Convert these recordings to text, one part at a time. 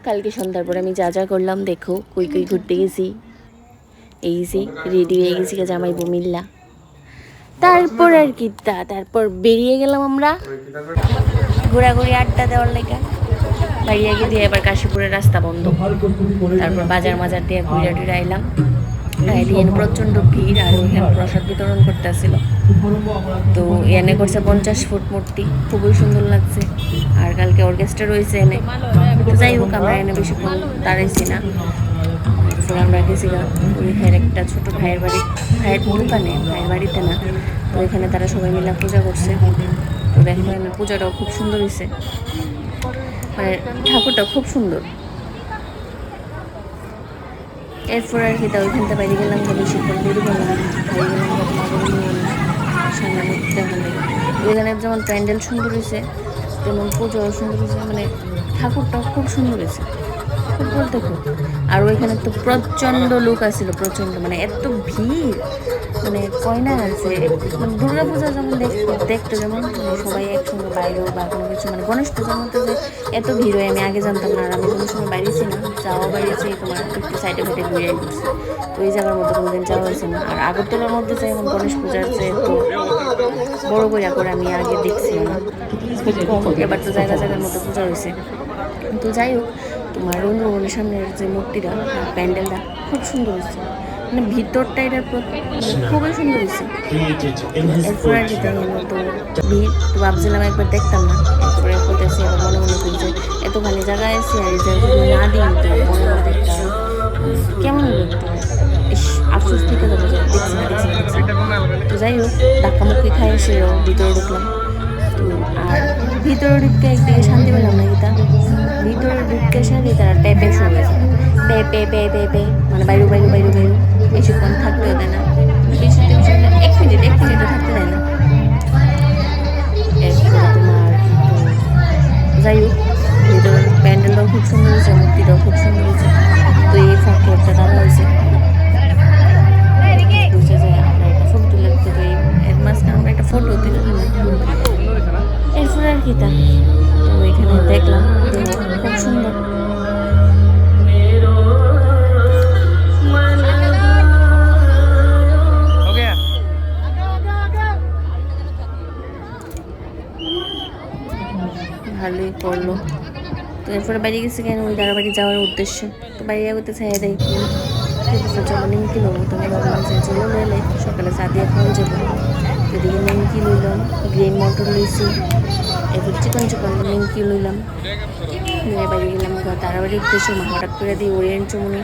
কালকে সন্ধ্যার পর আমি যা যা করলাম দেখো, কই কই ঘুরতে গেছি, এই যে রেডি হয়ে গেছি জামাই বমিল্লা। তারপর আর কি তারপর বেরিয়ে গেলাম আমরা ঘোরাঘুরি আড্ডা দেওয়ার লেগে। বাইরে গিয়ে দিয়ে এবার কাশীপুরের রাস্তা বন্ধ, তারপর বাজার মাজার দিয়ে ঘুরে টুরে আইলাম। দিয়ে প্রচণ্ড ভিড় আর ওইখানে প্রসাদ বিতরণ করতে আসছিল। তো এনে করছে 50 ফুট মূর্তি, খুবই সুন্দর লাগছে। আর কালকে অর্কেস্ট্রা রয়েছে এনে। তো যাই হোক আমরা এনে বেশিক্ষণ দাঁড়াইছি না। তারপর আমরা গেছি ওইখানে একটা ছোটো ভাইয়ের বাড়ি, ভাইয়ের দোকানে, ভাইয়ের বাড়িতে না। তো ওইখানে তারা সবাই মিলে পূজা করছে। তো দেখো এনে পূজাটাও খুব সুন্দর হয়েছে, মানে ঠাকুরটা খুব সুন্দর। এরপর আর কি তা ওইখান থেকে বাইরে গেলাম, বেশিক্ষণ দেরি করলাম, বাইরে গেলাম সামনে দেখান লাগে। ওইখানে যেমন প্যান্ডেল সুন্দর হয়েছে তেমন পুজোও সুন্দর হয়েছে, মানে ঠাকুরটাও খুব সুন্দর হয়েছে, খুব বলতে খুব। আর ওইখানে তো প্রচণ্ড লোক আসছিল, প্রচণ্ড, মানে এত ভিড়, মানে কয়না আছে মানে দুর্গা পূজা যেমন দেখতে যেমন সবাই একসঙ্গে বাইরেও বা কোনো কিছু, মানে গণেশ পূজার মধ্যে যে এত ভিড় হয় আমি আগে জানতাম না। আর আমি কোনো সময় বাইরেছি না, যাওয়া বাইরেছি তোমার একটু সাইডে ফাইডে ঘুরে ঘুরছি। তো এই জায়গার মধ্যে কোনোদিন যাওয়া হয়েছে না। আর আগরতলার মধ্যে যে এমন গণেশ পূজার যে একটু বড় করে আমি আগে দেখছি না, খুব কম। এবার তো জায়গা জায়গার মধ্যে পূজা হয়েছে। তো যাই হোক, তোমার রবীন্দ্রভবনের সামনের যে মূর্তিটা, প্যান্ডেলটা খুব সুন্দর হয়েছে, মানে ভিতরটা এটার খুবই সুন্দর হয়েছে। এরপর আর যেটা হলো তো ভিড়, তো ভাবছিলাম একবার দেখতাম না। এরপরে করতেছি আবার মনে মনে করি যে এতখানি জায়গায় এসে আর যদি না দিই তো মনে মনে দেখতাম কেমন লাগতো, আফসোস থেকে যাবো যে দেখছি না। তো যাই হোক, ধাক্কামুক্কি খাই সেও ভিতরে ঢুকলাম। তো আর ভিতরে ঢুকতে একদিকে শান্তি পেলাম না, গীতা ভিতরে ঢুকতে শান্তি তারা পেঁপে শুরু হয়েছে, পেঁপে মানে বাইরু বেশিক্ষণ থাকতেও দেয় না, এক মিনিটও থাকতে দেয় না। এরপরে তোমার যাই হোক, ভিতরের প্যান্ডেলটাও খুব সুন্দর হয়েছে, মূর্তিটাও খুব সুন্দর হয়েছে। তো এই ফাঁকে একটা দাদা হয়েছে বুঝছে যে আমরা একটা ফটো তুলে দিতে, তো এর মাঝখানে আমরা একটা ফটো তুলে দিলাম। এরপরে আর কি তা তো এখানে দেখলাম খুব সুন্দর। ভালোই করলো। তো এরপরে বাইরে গেছি কেন, ওই দাদা বাড়ি যাওয়ার উদ্দেশ্যে। তো বাইরে করতে চাই দেখি চলো নিমকি নেবো, তো আমি ভাবলাম যে চলো নিলে সকালে চা দিয়ে খাওয়া যাবো। এদিকে নিমকি লইলাম, গ্রিন মটর লইছি, এরপর চিকন নিমকি লইলাম, নিয়ে বাইরে গেলাম তারাবাড়ির উদ্দেশ্যে। হঠাৎ করে দিই ওরিয়েন্ট চমুনি,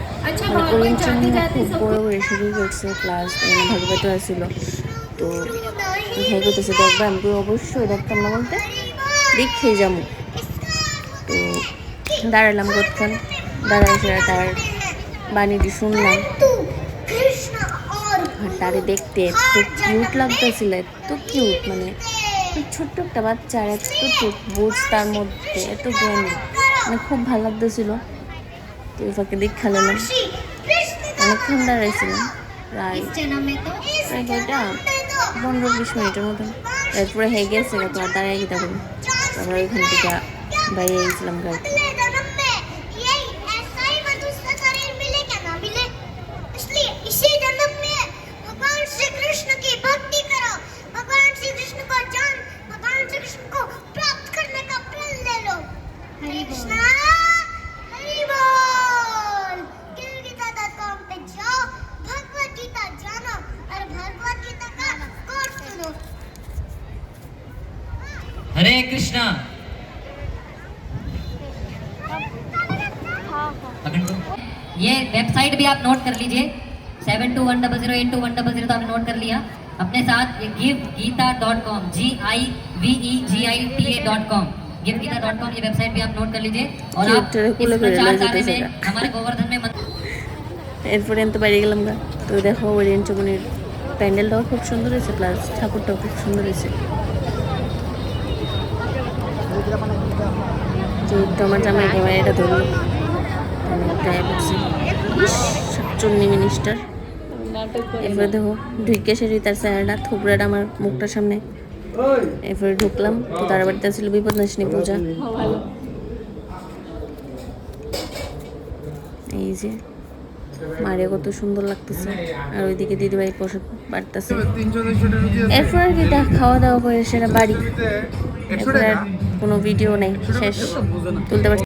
মানে ওরিয়েন্ট চমুনি খুব বড় শুরু করছে, প্লাস এখানে ভাগবত আসছিল। তো ভাই করতেছে দেখবা, আমি তো অবশ্যই দেখতাম না বলতে দেখেই যাবো। তো দাঁড়ালাম কতক্ষণ, দাঁড়ায় তার বাণীটি শুনলাম। আর তারে দেখতে এত কিউট লাগতেছিল, এত কিউট, মানে ছোট্ট একটা বাচ্চার এতটুক বোঝ তার মধ্যে, এত জ্ঞানী, মানে খুব ভালো লাগতেছিল। তো এই ফাঁকে দেখা নিলাম, অনেকক্ষণ দাঁড়াইছিলাম, প্রায় 15-20 মিনিটের মতন। এরপরে হয়ে গেছে তো আর দাঁড়াই গিয়ে তখন তারপরে ওইখান থেকে বাইরে গেছিলাম গাড়ি। हरे कृष्णा। ये वेबसाइट भी आप नोट कर लीजिए, 7210082100 तो आपने नोट कर लिया अपने साथ। ये givegeeta.com, GIVEGITA.com, givegeeta.com, ये वेबसाइट भी आप नोट कर लीजिए। और आप इस प्रचार कार्य में हमारे गोवर्धन में এরপরে তো বাইরে গেলাম গা। তো দেখো ওরিয়েন্ট চমুনির প্যান্ডেলটাও খুব সুন্দর হয়েছে, প্লাস ঠাকুরটাও খুব সুন্দর হয়েছে। তো আমার জামাই ক্যামেরাটা ধরলো, চন্নি মিনিস্টার। এরপরে দেখো ঢুকে সেরি তার চেহারাটা থুবড়াটা আমার মুখটার সামনে। এরপরে ঢুকলাম, তো তার বাড়িতে ছিল বিপদনাশিনী পূজা। এই যে মারে কত সুন্দর লাগতেছে, আর ওইদিকে দিদিভাই প্রসাদ বাড়তেছে। এরপর আর কি খাওয়া দাওয়া করে সেটা বাড়ি, এরপর আর কোনো ভিডিও নেই, শেষ, তুলতে পারছি।